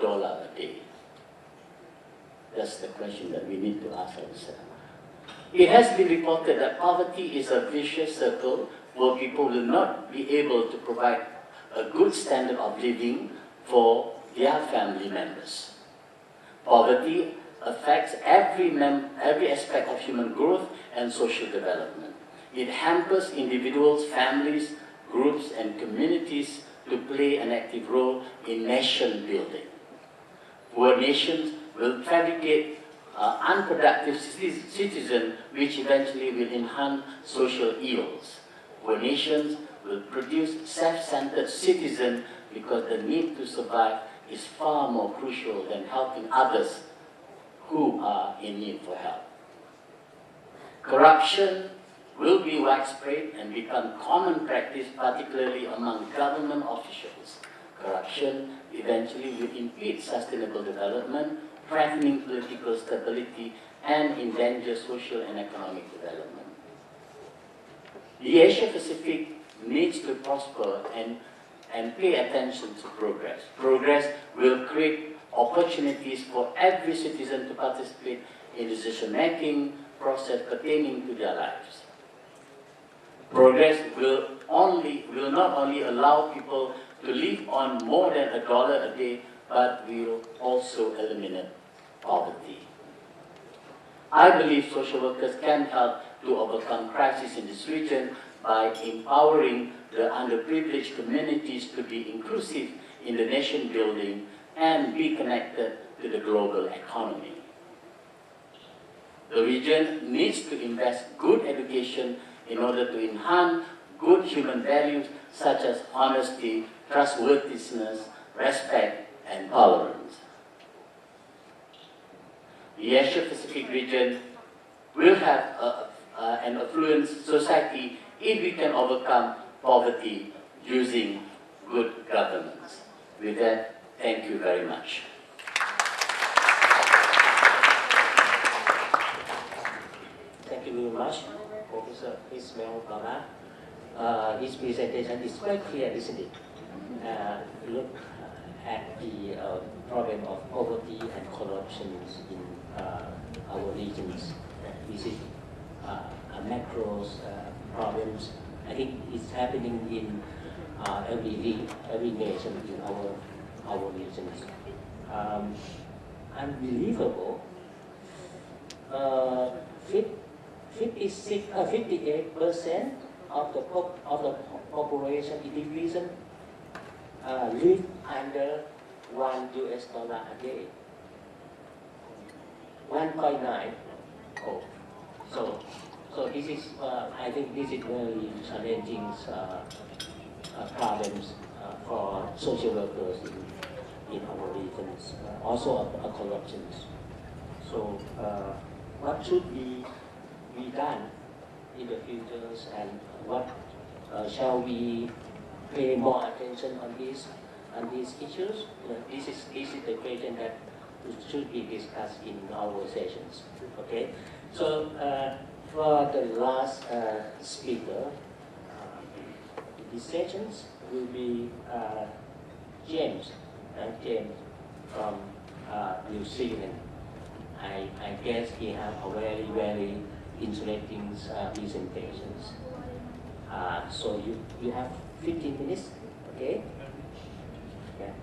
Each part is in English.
a day? That's the question that we need to ask ourselves. It has been reported that poverty is a vicious circle where people will not be able to provide a good standard of living for their family members. Poverty affects every aspect of human growth and social development. It hampers individuals, families, groups, and communities to play an active role in nation building. Poor nations will fabricate unproductive citizens, which eventually will enhance social ills. Poor nations will produce self-centered citizens because the need to survive is far more crucial than helping others who are in need for help. Corruption will be widespread and become common practice, particularly among government officials. Corruption eventually will impede sustainable development, threatening political stability, and endanger social and economic development. The Asia-Pacific needs to prosper and pay attention to progress. Progress will create opportunities for every citizen to participate in decision-making process pertaining to their lives. Progress will not only allow people to live on more than $1 a day, but will also eliminate poverty. I believe social workers can help to overcome crises in this region by empowering the underprivileged communities to be inclusive in the nation building and be connected to the global economy. The region needs to invest good education in order to enhance good human values such as honesty, trustworthiness, respect, and tolerance. The Asia-Pacific region will have an affluent society if we can overcome poverty using good governance. With that, thank you very much. Thank you very much, Professor Ismail Baba. His presentation is quite clear, isn't it? Look at the problem of poverty and corruption in our regions. This is a macro problems. I think it's happening in every nation in our regions. Unbelievable. 58% of the population in the region live under $1 a day. 1.9. Oh. So this is, I think this is very challenging problems for social workers in our regions, also corruptions. So what should be done in the futures, and what shall we pay more attention on these issues? This is the question that should be discussed in our sessions. Okay, so for the last speaker, these sessions will be James from New Zealand. I guess he has a very interesting presentations. So you have 15 minutes, okay? Yeah.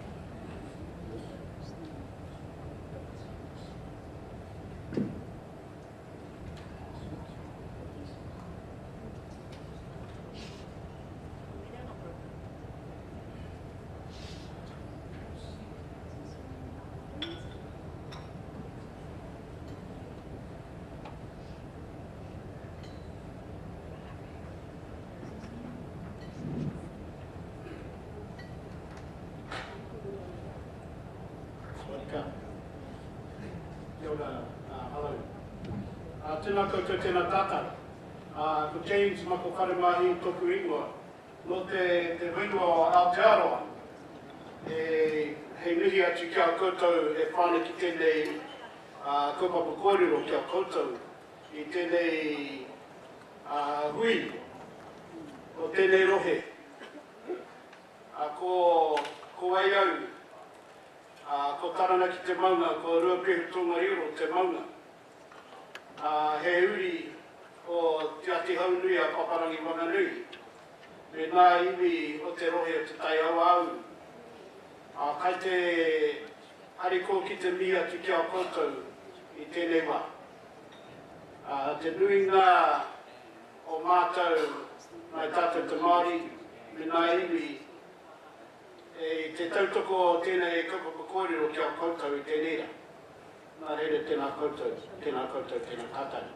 Hello. Tēnā koutou tēnā tātou. Ko James mako wharemahi toku ingoa. No te whenua o Aotearoa. Hei mihi atu kia koutou e whāna ki tēnei kaupapa kōrero kia koutou I tēnei hui o tēnei rohe. Ko ai au Ko taranaki te maunga, ko Ruapehu Tonga Hiro te maunga. He uri o Te Ati Haunui a Paparangi Wanganui. Me nā iwi o te rohe o te tai au au. Kai te hariko ki te mia ki kia koutou I tēnei wā. Te nuinga o mātou mai tātou te Māori, me nā iwi te tautoko o tēnei kaupapa kōrero kia koutou I tēnei rā. Nā reira tēnā koutou, tēnā tātai.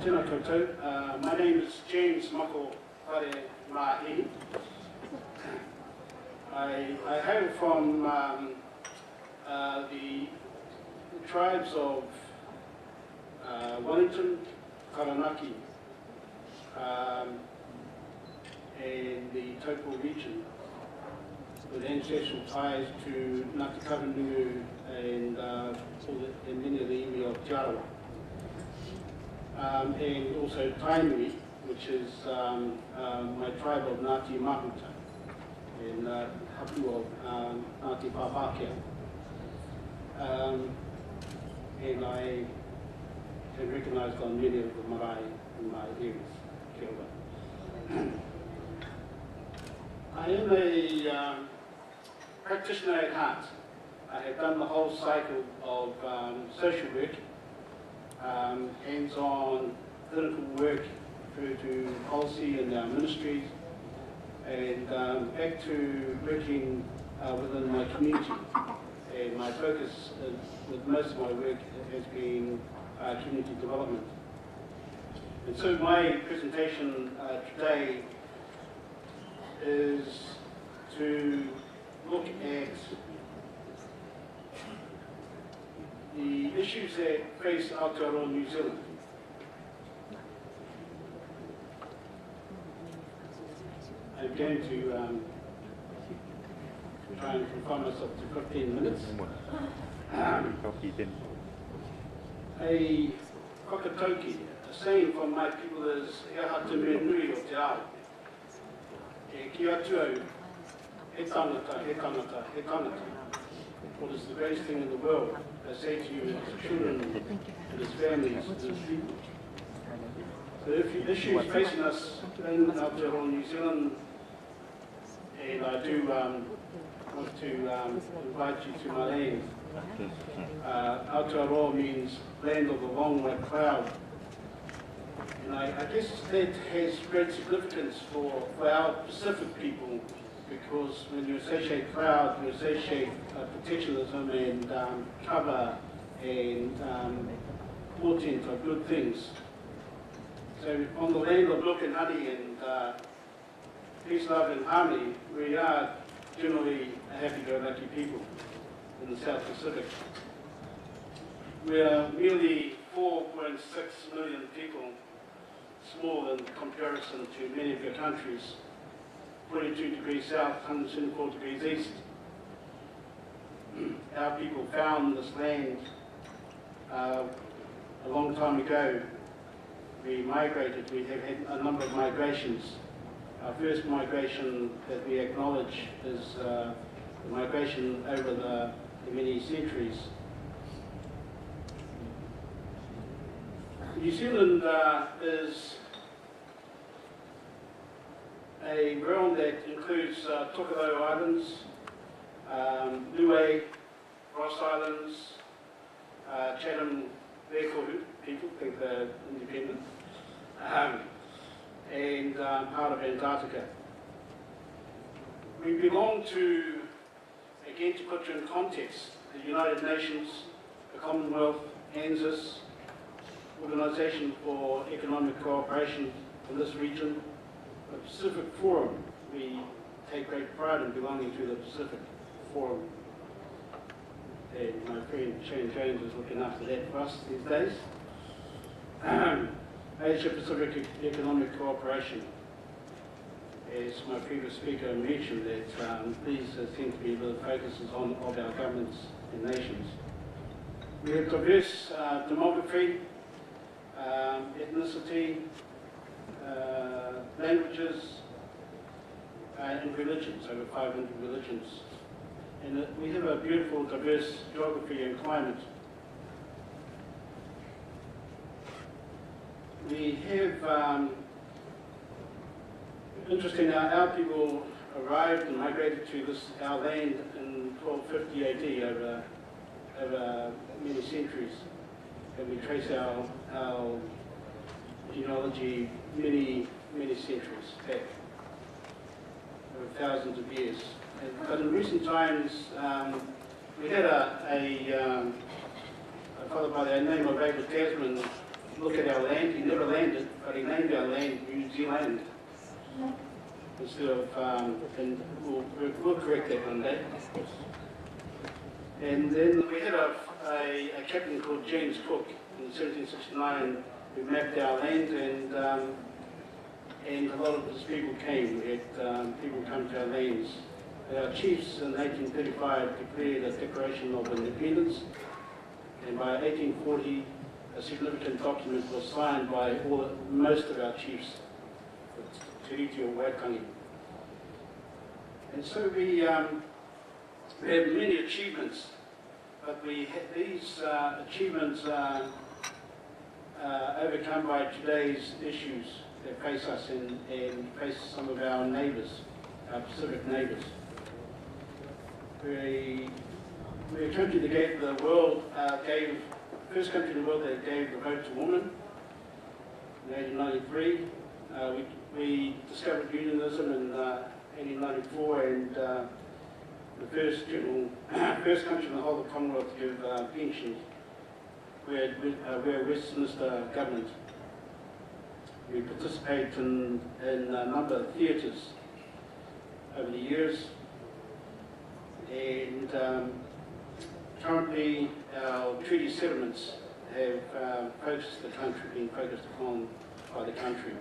Tēnā koutou. My name is James Mako Whare Mahi. I hail from the tribes of Wellington, Karanaki, and the Taupo region, with ancestral ties to Ngāti Karanungu and many of the iwi of Te Arawa. And also Tainui, which is my tribe of Ngāti Mahuta, and hapu of Ngāti Pāpākea. And I am recognised on many of the marae in my areas. Kia ora. I am a practitioner at heart. I have done the whole cycle of social work, hands-on clinical work through to policy and ministries, and back to working within my community. And my focus with most of my work has been community development. And so my presentation today is to look at the issues that face Aotearoa New Zealand. I'm going to try and confine myself to 15 minutes. A whakatauki, a saying from my people is Hea hatu me nui o te ao. E ki atu au, he tangata, he tangata, he tangata. What is the greatest thing in the world? I say to you, as children, and as families, and as people. So if the issues facing us in Aotearoa New Zealand, and I do want to invite you to my land. Aotearoa means land of the long white cloud. And I guess that has great significance for our Pacific people, because when you associate cloud, you associate protectionism and cover and portent of good things. So on the land of milk and honey and peace, love and harmony, we are generally a happy-go-lucky people in the South Pacific. We are merely 4.6 million people, small in comparison to many of your countries, 42 degrees south, 174 degrees east. Our people found this land a long time ago. We migrated, we have had a number of migrations. Our first migration that we acknowledge is the migration over the many centuries. New Zealand is a realm that includes Tokelau Islands, Niue, Ross Islands, Chatham, Vekohu, people think they're independent, and part of Antarctica. We belong to, again to put you in context, the United Nations, the Commonwealth, ANZUS, Organisation for Economic Cooperation in this region, the Pacific Forum. We take great pride in belonging to the Pacific Forum. And my friend Shane Jones is looking after that for us these days. Asia Pacific Economic Cooperation. as my previous speaker mentioned, that these seem to be the focuses of our governments and nations. We have diverse demography, ethnicity, languages, and religions, over 500 religions. And we have a beautiful, diverse geography and climate. We have, interesting, our people arrived and migrated to our land in 1250 AD over many centuries. And we trace our genealogy many centuries back, over thousands of years. But in recent times, we had a fellow by the name of Abel Tasman look at our land. He never landed, but he named our land New Zealand instead of, and we'll correct that one day. And then we had a captain called James Cook in 1769 who mapped our land, and a lot of his people came. We had people come to our lands. Our chiefs in 1835 declared a Declaration of Independence, and by 1840 a significant document was signed by most of our chiefs, Te Riti o Waitangi. And so we have many achievements, but these achievements are overcome by today's issues that face us and face some of our neighbours, our Pacific neighbours. We're a country that gave the world, first country in the world that gave the vote to women in 1893. We discovered unionism in 1894, and the first country in the whole of the Commonwealth to give pensions. We're a Westminster government. We participate in a number of theatres over the years, and currently our treaty settlements have been focused upon by the country.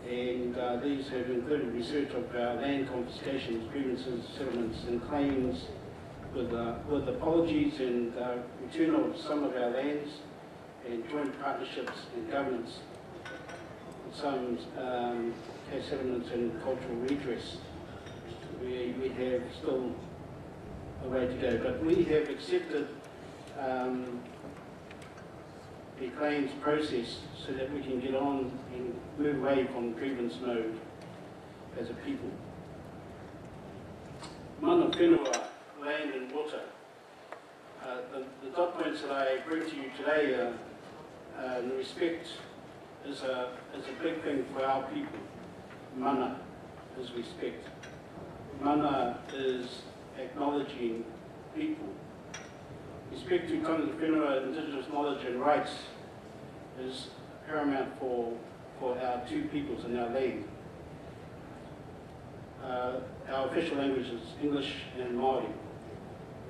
And these have included research of land confiscations, grievances, settlements and claims with apologies and return of some of our lands, and joint partnerships and governance, some case settlements and cultural redress. We have still a way to go, but we have accepted the claims process so that we can get on and move away from grievance mode as a people. Mana whenua, land and water. The dot points that I bring to you today in respect is a big thing for our people. Mana is respect. Mana is acknowledging people. Respect to tangata whenua, indigenous knowledge and rights is paramount for our two peoples and our land. Our official language is English and Māori.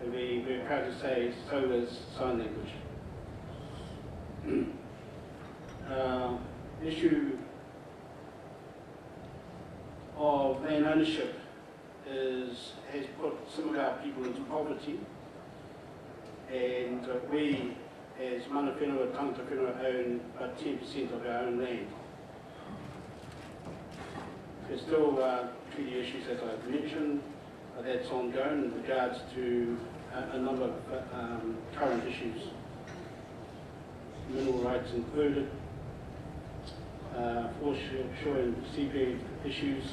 We're proud to say so is sign language. Issue of land ownership has put some of our people into poverty, and we, as mana whenua, tangata whenua, own about 10% of our own land. There's still treaty issues, as I've mentioned, that's ongoing in regards to a number of current issues, mineral rights included, foreshore and seabed issues,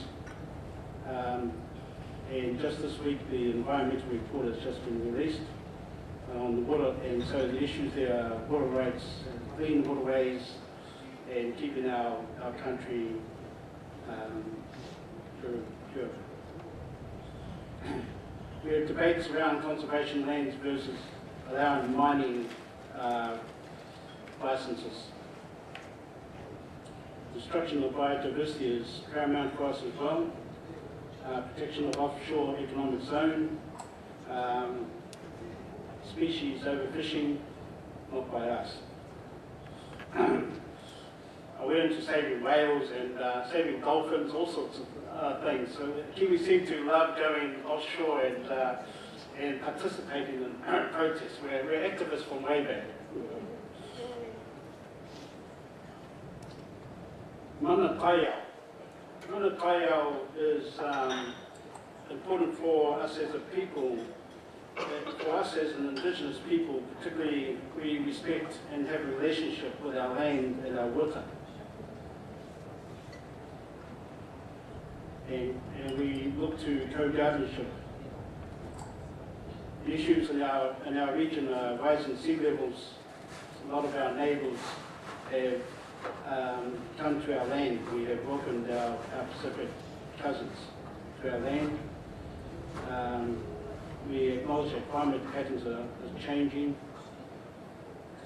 and just this week the environmental report has just been released on the water, and so the issues there are water rights, clean waterways, and keeping our country pure. We have debates around conservation lands versus allowing mining licenses. Destruction of biodiversity is paramount for us as well. Protection of offshore economic zone. Species overfishing, not by us. I we're into saving whales and saving dolphins, all sorts of things. So Kiwis seem to love going offshore and participating in protests. We're activists from way back. Mana Taiao. Mana Taiao is important for us as a people. For us as an Indigenous people, particularly, we respect and have a relationship with our land and our water. And we look to co-guardianship. The issues in our region are rising sea levels. A lot of our neighbours have come to our land. We have welcomed our Pacific cousins to our land. We acknowledge that climate patterns are changing.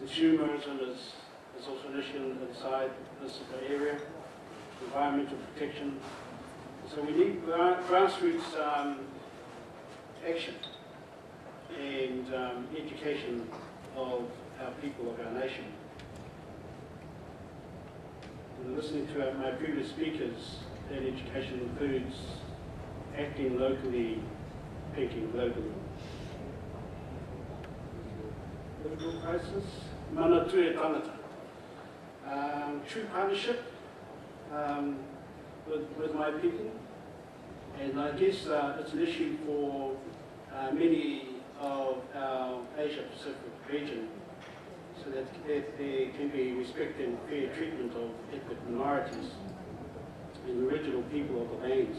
Consumerism is also an issue inside this area. Environmental protection. So we need grassroots action and education of our people, of our nation. And listening to my previous speakers, that education includes acting locally, thinking globally. Political crisis, mana tua tangata. True partnership with my people, and I guess it's an issue for many of our Asia Pacific region, so that there can be respect and fair treatment of ethnic minorities and the regional people of the lands.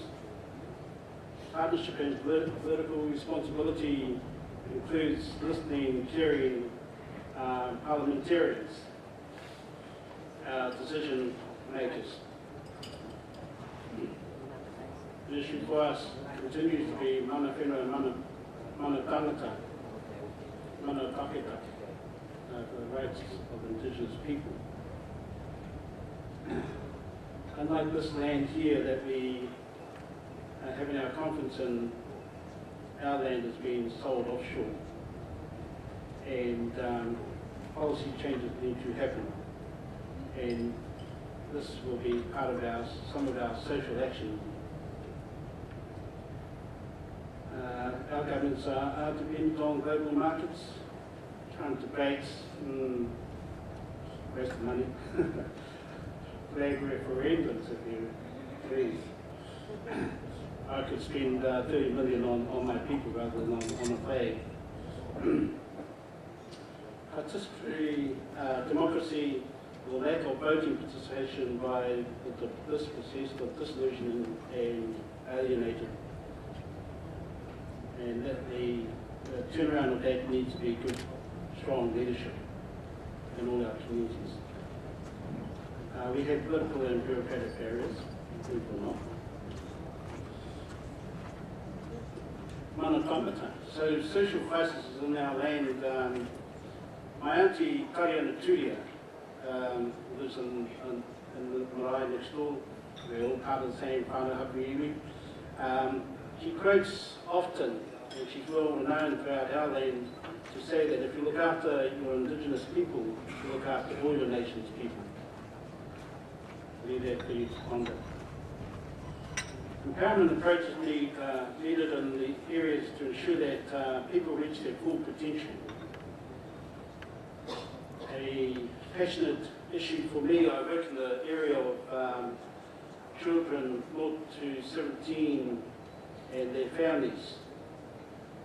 Partnership and political responsibility includes listening, caring parliamentarians, decision makers. The issue for us continues to be mana whenua, mana tangata, mana taketa, for the rights of Indigenous people. Unlike this land here that we having our conference in, our land is being sold offshore, and policy changes need to happen, and this will be part of some of our social action. Our governments are dependent on global markets. Current debates, waste of money, flag referendums if you please. I could spend 30 million on my people rather than on a flag. Participatory democracy, the lack of voting participation by this process of disillusionment and alienated, and that the turnaround of that needs to be good, strong leadership in all our communities. We have political and bureaucratic barriers, believe it or not. Mana taumata. So social crises in our land. My auntie Kariana Turia lives in the marae next door. We're all part of the same whānau hapu iwi. She quotes often, and she's well known throughout our land, to say that if you look after your Indigenous people, you look after all your nation's people. Leave that for you to ponder. Empowerment approaches needed in the areas to ensure that people reach their full potential. A passionate issue for me, I work in the area of children 0 to 17 and their families.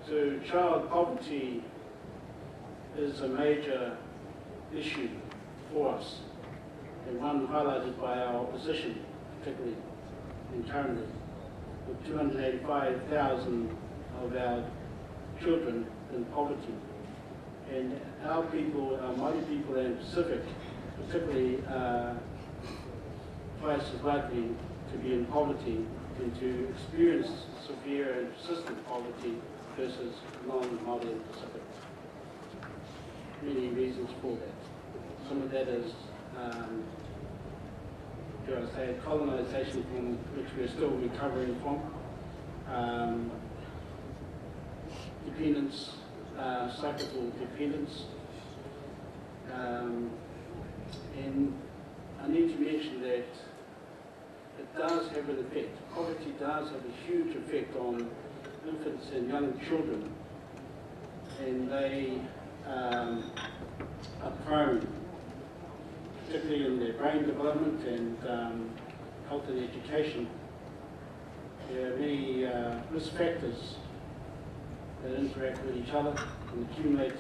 So child poverty is a major issue for us, and one highlighted by our opposition, particularly and currently, with 285,000 of our children in poverty. And our people, our Māori people and Pacific, particularly twice as likely to be in poverty and to experience severe and persistent poverty versus non-Māori and Pacific. Many reasons for that. Some of that is, dare I say, colonisation from which we're still recovering from, dependence, cyclical dependence, and I need to mention that it does have an effect. Poverty does have a huge effect on infants and young children, and they are prone, particularly in their brain development and health and education. There are many risk factors that interact with each other and accumulate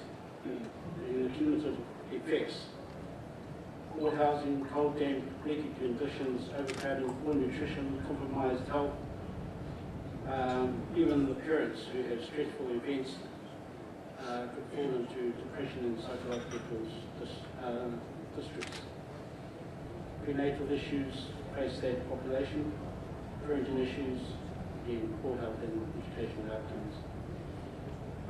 in cumulative effects. Poor housing, cold, damp, leaky conditions, overcrowding, poor nutrition, compromised health. Even the parents who have stressful events could fall into depression and psychological distress. Prenatal issues face that population, parenting issues, again, poor health and educational outcomes.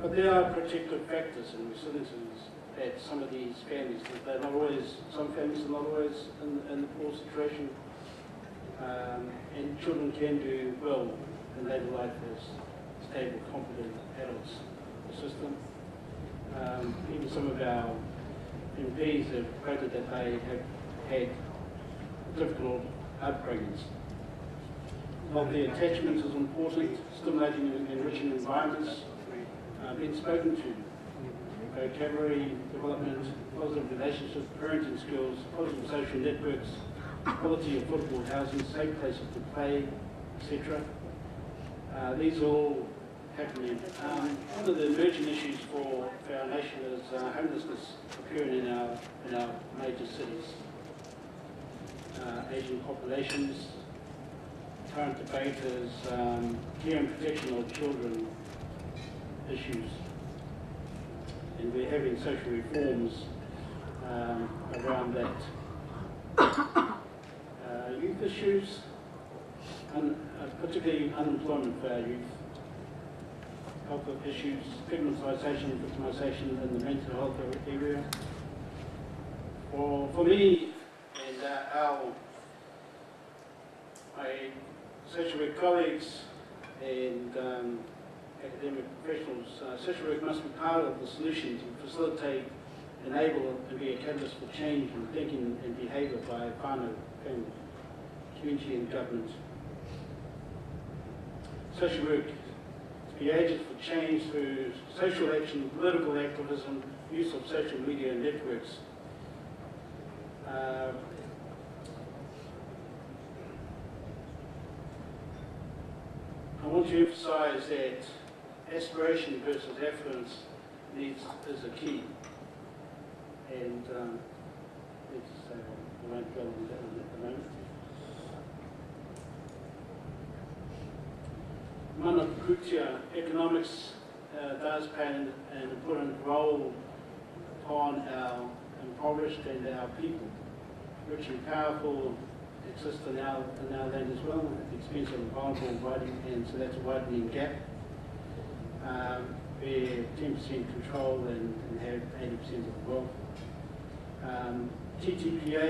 But there are protective factors and resiliences that some of these families, they're not always, some families are not always in the poor situation, and children can do well in later life as stable, competent adults in the system. Even some of our MPs have quoted that they have had difficult upbringings. Healthy attachment is important, stimulating and enriching environments, being spoken to, vocabulary development, positive relationships, parenting skills, positive social networks, quality of affordable housing, safe places to play, etc. These are all happening. One of the emerging issues for our nation is homelessness occurring in our major cities. Asian populations. Current debate is care and protection of children issues. And we're having social reforms around that. Youth issues, particularly unemployment for our youth. Health issues, stigmatisation, victimisation in the mental health area. For me and my social work colleagues and academic professionals, social work must be part of the solution to facilitate, enable and be a catalyst for change in thinking and behaviour by whānau, family, community and government. Social work to be agents for change through social action, political activism, use of social media and networks. I want to emphasise that aspiration versus affluence is a key. And I won't go on that at the moment. Mana Kutia, economics does play an important role upon our impoverished and our people. Rich and powerful exist in our land as well, at the expense of the vulnerable, and so that's a widening gap. We're 10% control and have 80% of the wealth. TTPA,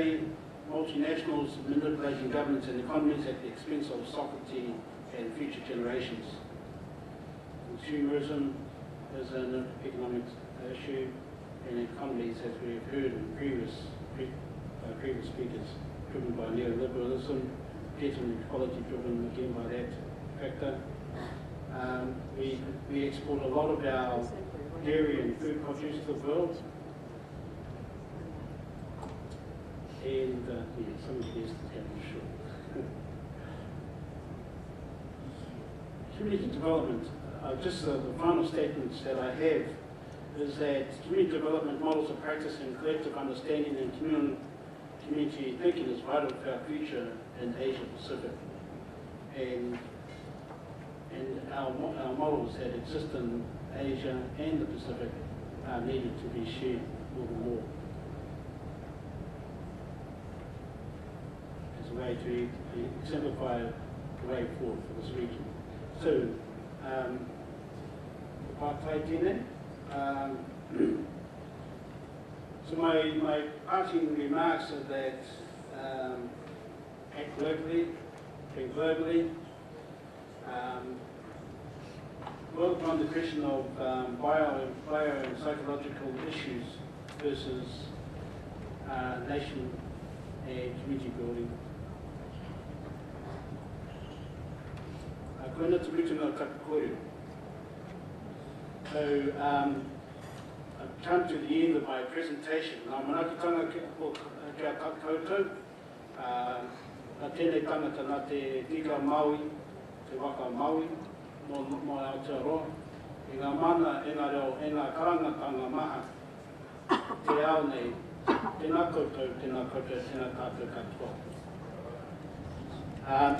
multinationals manipulating governments and economies at the expense of sovereignty and future generations. Consumerism is an economic issue, and economies, as we have heard in previous speakers, driven by neoliberalism, debt and equality driven again by that factor. We export a lot of our dairy and food produce to the world, and some of the best I'm sure. Community development, just the final statements that I have is that community development models of practice and collective understanding and community thinking is vital for our future in Asia Pacific. And our models that exist in Asia and the Pacific are needed to be shared more and more as a way to exemplify the way forward for this region. So, apartheid then. So my parting remarks are that act locally, think globally, work on the question of bio and psychological issues versus nation community building. Koina te mutu ngā kakakoru. So, I've come to the end of my presentation. Ngā manakitanga kia koutou. Nā tēnei tangata nā te tika Maui, te waka Maui, mō Aotearoa. I ngā mana, e ngā reo, e ngā karangatanga maha, te ao nei, tēnā koutou, tēnā tātou katoa.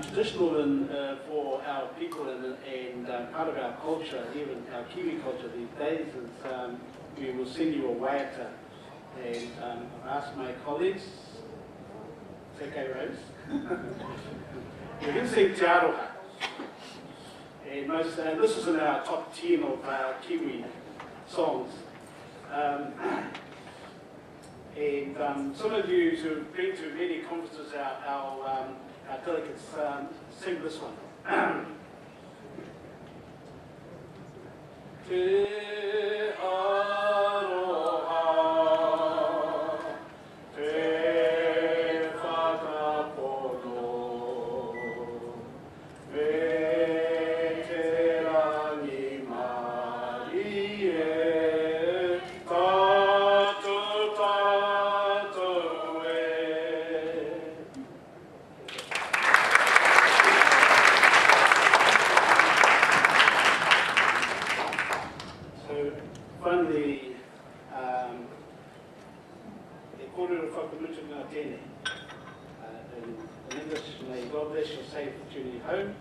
Traditional for our people and part of our culture, even our Kiwi culture these days, is we will send you a waiata. And I've asked my colleagues, it's okay, Rose? You can sing Te Aroha. And this is in our top 10 of Kiwi songs. Some of you who've been to many conferences, our delegates sing this one. Te aroha, te whakapono, me te rangi mari e, tātou e. Finally, e kōrero whakamutu ngā tēnei. In English, may God bless your safe journey home.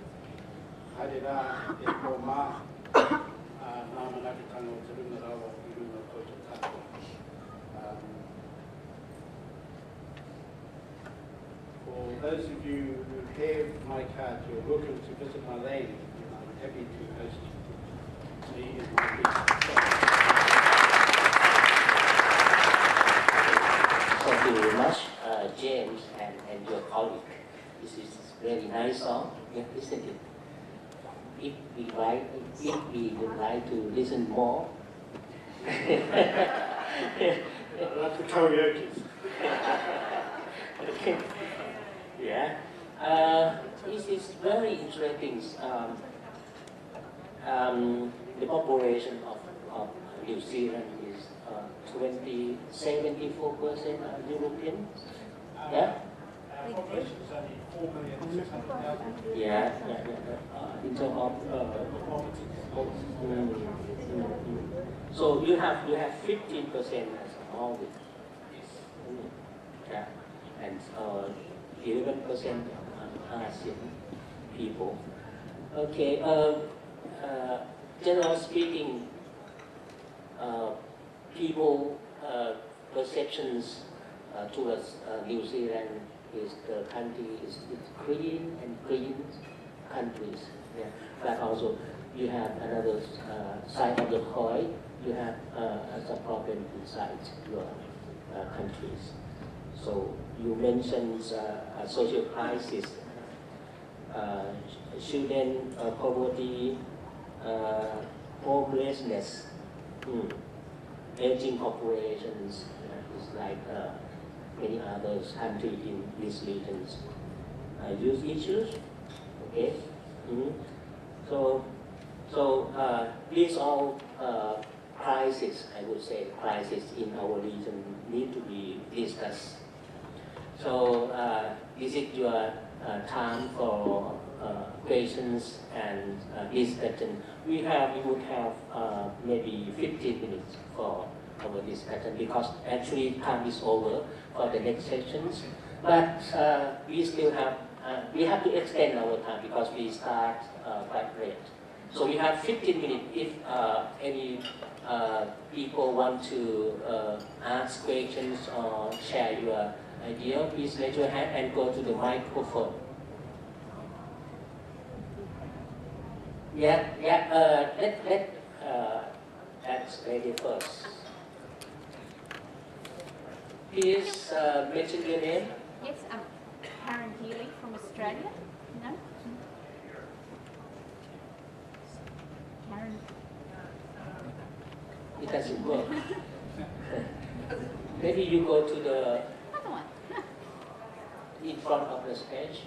Haere rā, e kō mā, nā manakitanga o te runga rawa, I runga koutou katoa. For those of you who have my card, you're welcome to visit my land, and I'm happy to host you. Me and my people. Thank you very much, James and your colleague. This is a very nice song, yeah, isn't it? If we would like to listen more. I love the karaoke. Yeah. This is very interesting. The population of New Zealand is 74% European. Yeah. Our population is only 4,600,000. Yeah. In terms of so you have 15% as all the yeah, and 11% Asian people. Okay. Generally speaking, people perceptions towards New Zealand is the country is clean and green countries. Yeah. But also you have another side of the coin. You have a problem inside your countries. So you mentioned a social crisis, children poverty, homelessness, aging populations, is like many other countries in these regions. Youth issues, okay. So these all crises, I would say, crises in our region need to be discussed. So is it your time for questions and discussion? We would have maybe 15 minutes for our discussion because actually time is over for the next sessions. But we still have we have to extend our time because we start quite late. So we have 15 minutes if any people want to ask questions or share your idea. Please raise your hand and go to the microphone. Let's lady first. Please mention your name. Yes, I'm Karen Healy from Australia. No? Karen. It doesn't work. Maybe you go to the. Other one. in front of the stage,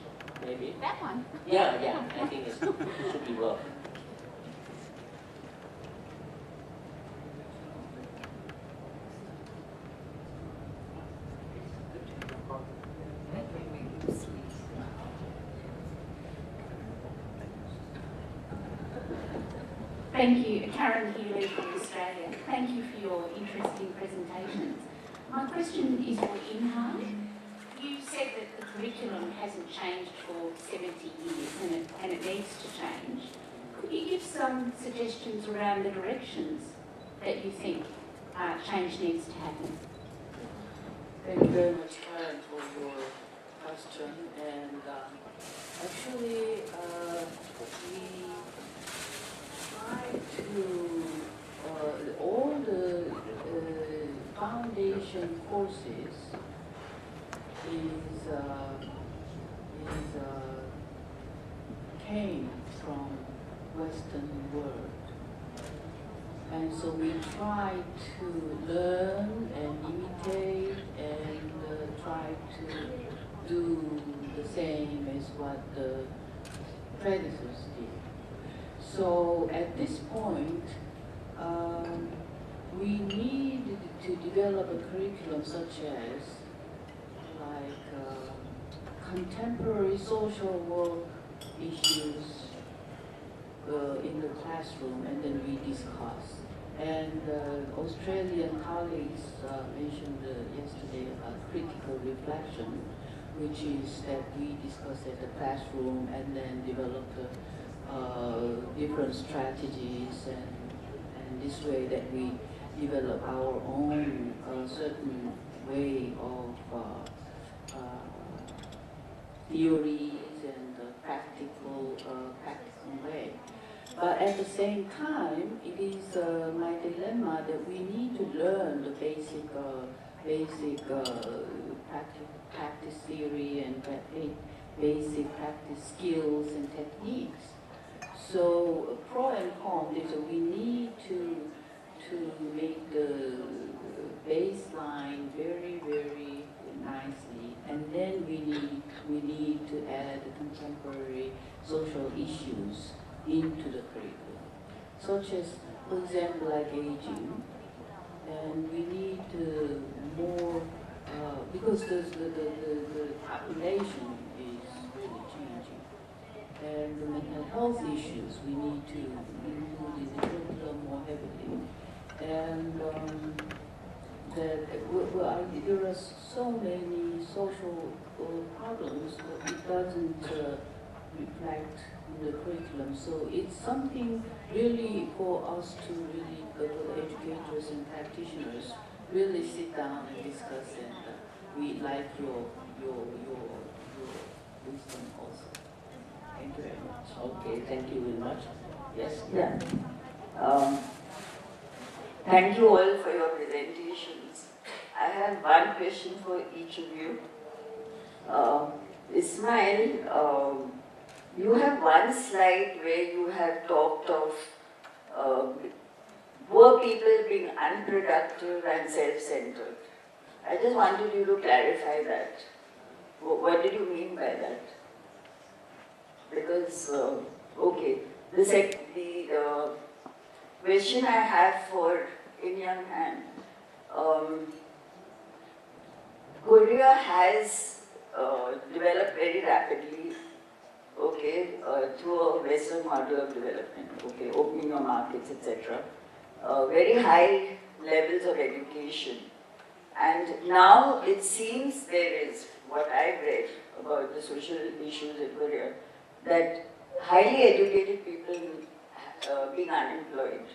maybe. That one. Yeah, I think it should be well. Thank you, Karen Healy from Australia. Thank you for your interesting presentations. My question is for Inhan. You said that the curriculum hasn't changed for 70 years and it needs to change. Could you give some suggestions around the directions that you think change needs to happen? Thank you very much, Karen, for your question. And actually, we try to all the foundation courses came from Western world. And so we try to learn and imitate and try to do the same as what the predecessors did. So at this point, we need to develop a curriculum such as contemporary social work issues in the classroom, and then we discuss. And Australian colleagues mentioned yesterday about critical reflection, which is that we discuss at the classroom and then develop different strategies, and this way that we develop our own certain way of theories and practical way. But at the same time, it is my dilemma that we need to learn the basic practice theory and basic practice skills and techniques. So pro and con is that we need to make the baseline very, very nicely, and then we need to add contemporary social issues into the curriculum, such as, for example, like aging. And we need more, because the population is really changing, and the mental health issues we need to include in the curriculum more heavily. And there are so many social problems that it doesn't reflect in the curriculum. So it's something really for us to really, for the educators and practitioners, really sit down and discuss, and we like your wisdom also. Thank you very much. Okay, thank you very much. Yes? Yeah. Thank you all for your presentations. I have one question for each of you. Ismail, you have one slide where you have talked of poor people being unproductive and self-centered. I just wanted you to clarify that. What did you mean by that? Because, okay, the question I have for In Young Han, Korea has developed very rapidly, okay, through a Western model of development, okay, opening your markets, etc. Very high levels of education. And now it seems there is, what I've read about the social issues in Korea, that highly educated people being unemployed.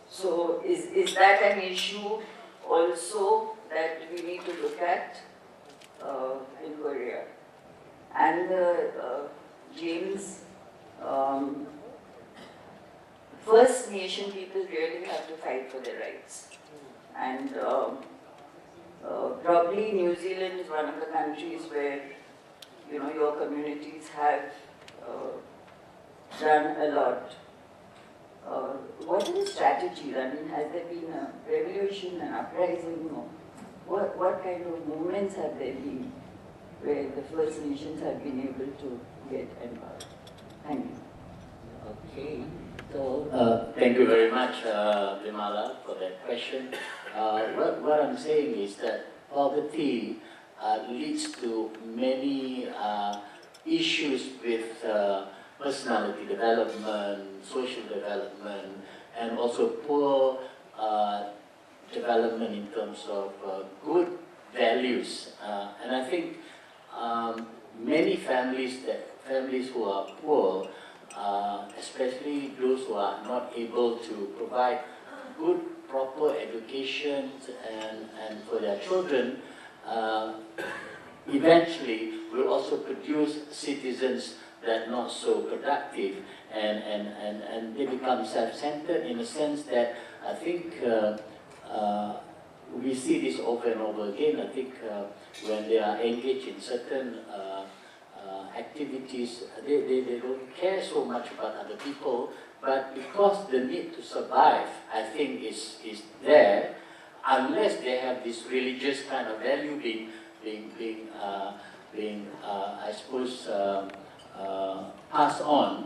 So is that an issue also that we need to look at in Korea? And James, First Nation people really have to fight for their rights. And probably New Zealand is one of the countries where, you know, your communities have done a lot. What are the strategies? I mean, has there been a revolution, an uprising? Or what kind of movements have there been where the First Nations have been able to get empowered. Thank you. Okay. So, Thank you very much, Vimala, for that question. What I'm saying is that poverty leads to many issues with personality development, social development, and also poor development in terms of good values. And I think many families who are poor, especially those who are not able to provide good, proper education and for their children, eventually will also produce citizens that are not so productive, and they become self-centered in the sense that I think we see this over and over again. I think when they are engaged in certain activities, they don't care so much about other people, but because the need to survive, I think, is there, unless they have this religious kind of value being I suppose, passed on,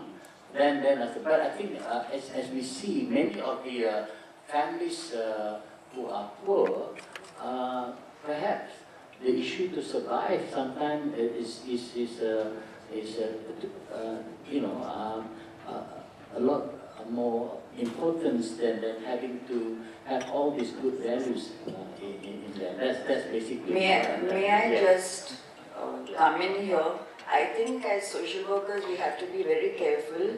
but I think as we see, many of the families who are poor, perhaps the issue to survive sometimes is a lot more importance than having to have all these good values in them. That's basically. May I just come in here? I think as social workers we have to be very careful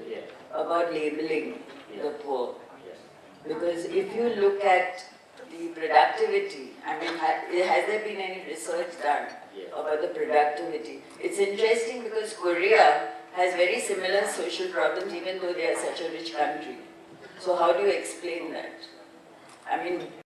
about labeling the poor. Because if you look at the productivity, I mean, has there been any research done about the productivity? It's interesting because Korea has very similar social problems even though they are such a rich country. So how do you explain that? I mean,